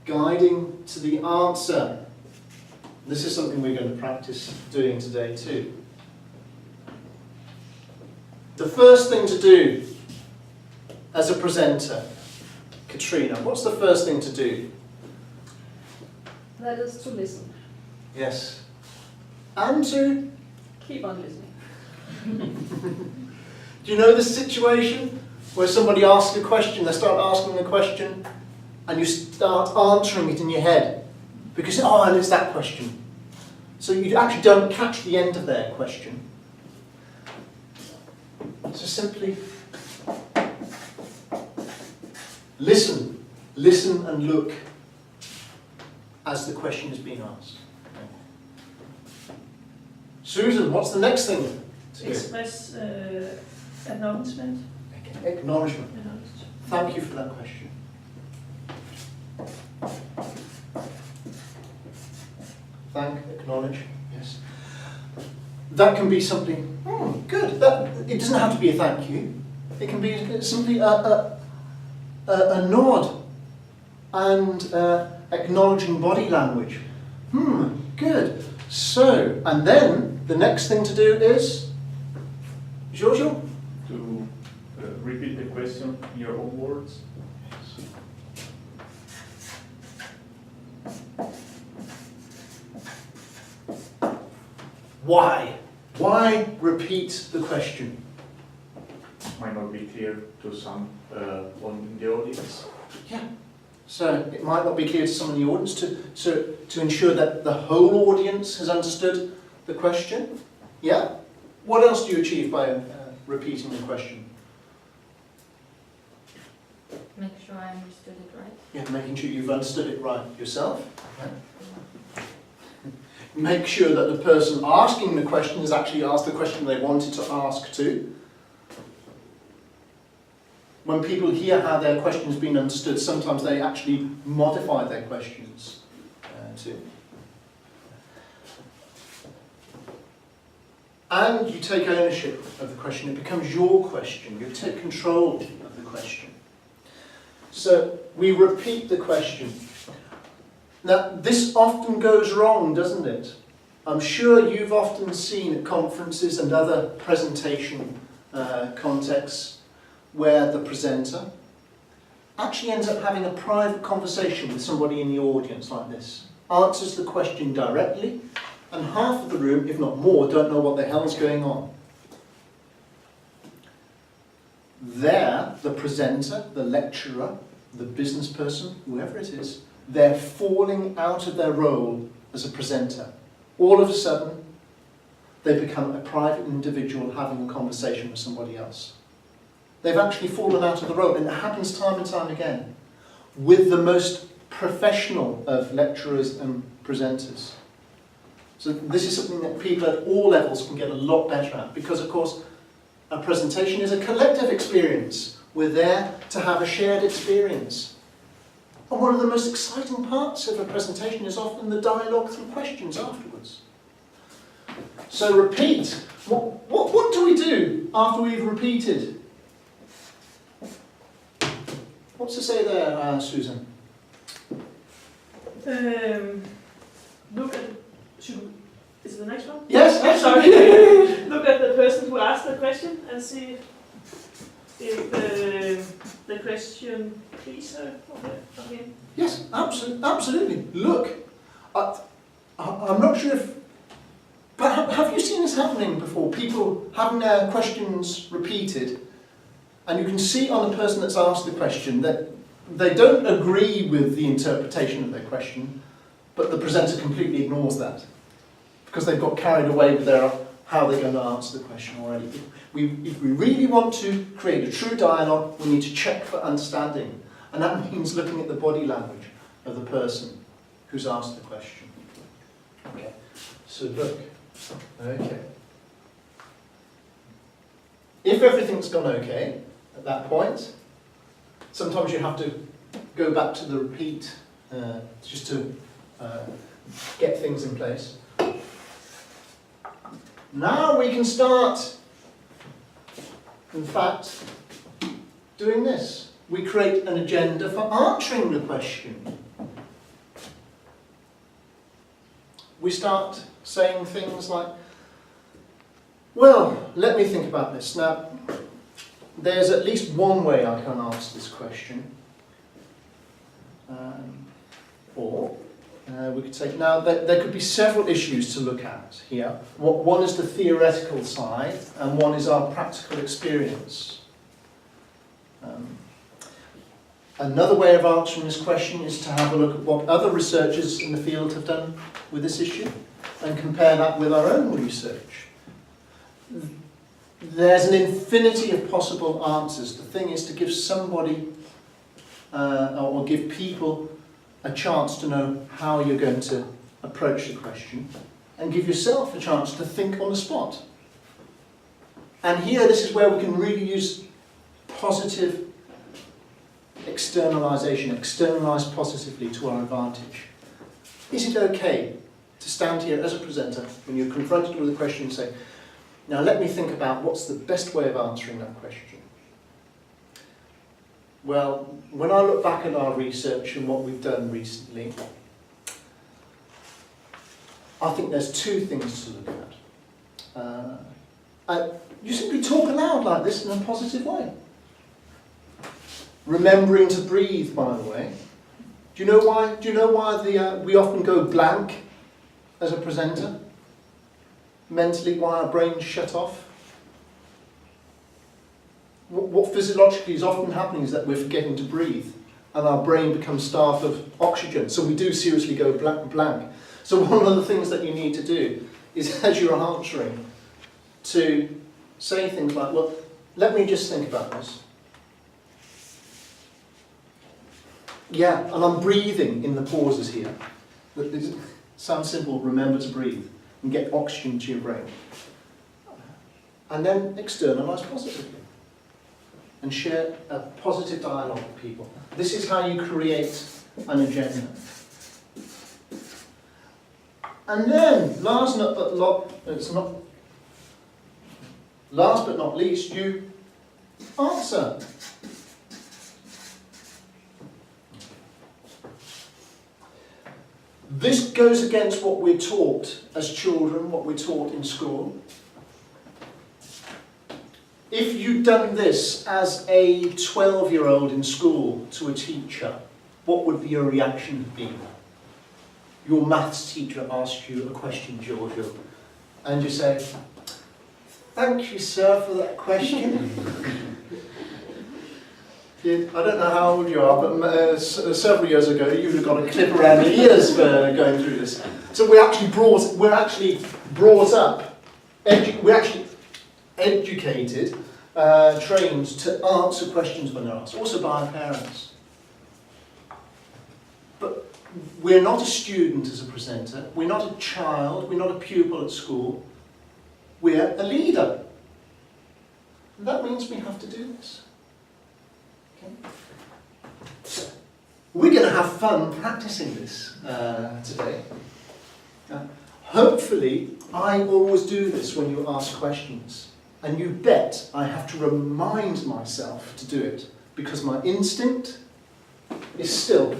guiding to the answer. This is something we're going to practice doing today too. The first thing to do as a presenter, Katrina, what's the first thing to do? That is to listen. Yes. And to? Keep on listening. Do you know this situation where somebody asks a question, they start asking a question, and you start answering it in your head? Because, oh, and it's that question. So you actually don't catch the end of their question. So simply listen and look as the question is being asked. Susan, what's the next thing to do? Express acknowledgement. Acknowledgement. Thank you for that question. Thank, acknowledge, yes. That can be something, good. It doesn't have to be a thank you. It can be simply a nod and acknowledging body language. Good. So, and then the next thing to do is, Giorgio? To repeat the question in your own words. Why? Why repeat the question? Might not be clear to some in the audience. Yeah. So it might not be clear to someone in the audience to ensure that the whole audience has understood the question. Yeah? What else do you achieve by repeating the question? Make sure I understood it right. Yeah, making sure you've understood it right yourself. Okay. Make sure that the person asking the question has actually asked the question they wanted to ask too. When people hear how their question has been understood, sometimes they actually modify their questions too. And you take ownership of the question. It becomes your question. You take control of the question. So we repeat the question. Now, this often goes wrong, doesn't it? I'm sure you've often seen at conferences and other presentation contexts where the presenter actually ends up having a private conversation with somebody in the audience like this. Answers the question directly, and half of the room, if not more, don't know what the hell's going on. There, the presenter, the lecturer, the business person, whoever it is, they're falling out of their role as a presenter. All of a sudden, they become a private individual having a conversation with somebody else. They've actually fallen out of the role, and it happens time and time again with the most professional of lecturers and presenters. So this is something that people at all levels can get a lot better at, because of course a presentation is a collective experience. We're there to have a shared experience. And one of the most exciting parts of a presentation is often the dialogue through questions afterwards. So repeat. What do we do after we've repeated? What's to say there, Susan? Look at. Is it the next one? Yes, Sorry. absolutely. Look at the person who asked the question and see if the question pleases her or him. Yes, absolutely. Look, I'm not sure if... But have you seen this happening before? People having their questions repeated, and you can see on the person that's asked the question that they don't agree with the interpretation of their question, but the presenter completely ignores that, because they've got carried away with how they're going to answer the question already. If we really want to create a true dialogue, we need to check for understanding. And that means looking at the body language of the person who's asked the question. Okay, so look. Okay. If everything's gone okay at that point, sometimes you have to go back to the repeat just to get things in place. Now we can start, in fact, doing this. We create an agenda for answering the question. we start saying things like, well, let me think about this. Now, there's at least one way I can answer this question. Or we could say, now there could be several issues to look at here. One is the theoretical side, and one is our practical experience. Another way of answering this question is to have a look at what other researchers in the field have done with this issue and compare that with our own research. There's an infinity of possible answers. The thing is to give somebody or give people a chance to know how you're going to approach the question and give yourself a chance to think on the spot. And here, this is where we can really use positive externalization, externalize positively to our advantage. Is it okay to stand here as a presenter when you're confronted with a question and say, now let me think about what's the best way of answering that question? Well, when I look back at our research and what we've done recently, I think there's two things to look at. You simply talk aloud like this in a positive way. Remembering to breathe, by the way. Do you know why? Do you know why we often go blank as a presenter? Mentally, why our brains shut off? What physiologically is often happening is that we're forgetting to breathe, and our brain becomes starved of oxygen. So we do seriously go blank. So one of the things that you need to do is, as you're answering, to say things like, well, let me just think about this. Yeah, and I'm breathing in the pauses here. It sounds simple, remember to breathe and get oxygen to your brain. And then externalise positively and share a positive dialogue with people. This is how you create an agenda. And then, last but not least, you answer. This goes against what we're taught as children, what we're taught in school. If you'd done this as a 12-year-old in school to a teacher, what would your reaction have been? Your maths teacher asks you a question, Giorgio, and you say, "Thank you, sir, for that question." I don't know how old you are, but several years ago you would have got a clip around your ears for going through this. So we're actually brought up, we're actually educated, trained to answer questions when they're asked, also by our parents. But we're not a student as a presenter, we're not a child, we're not a pupil at school, we're a leader. And that means we have to do this. So, we're going to have fun practicing this today. Hopefully, I always do this when you ask questions. And you bet I have to remind myself to do it, because my instinct is still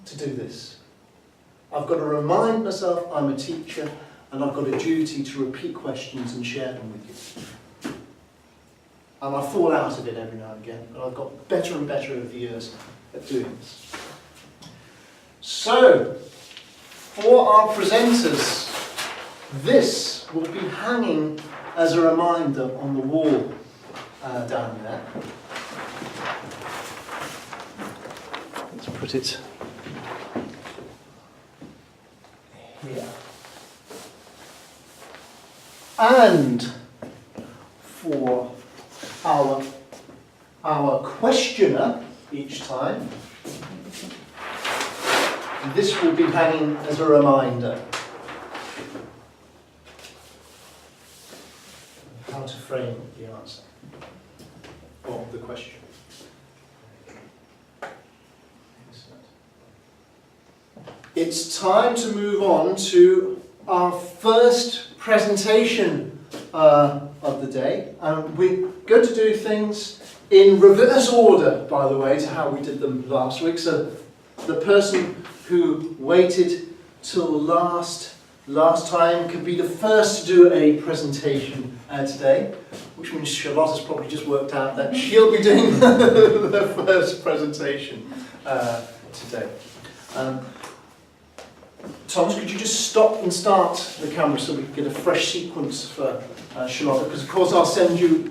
to do this. I've got to remind myself I'm a teacher, and I've got a duty to repeat questions and share them with you. And I fall out of it every now and again, but I've got better and better over the years at doing this. So, for our presenters, this will be hanging as a reminder on the wall down there. Let's put it here. And for our questioner each time, this will be hanging as a reminder. How to frame the answer or the question. It's time to move on to our first presentation of the day. We're going to do things in reverse order, by the way, to how we did them last week. So the person who waited till last time, could be the first to do a presentation today, which means Charlotte has probably just worked out that she'll be doing the first presentation today. Thomas, could you just stop and start the camera so we can get a fresh sequence for Charlotte? Because of course I'll send you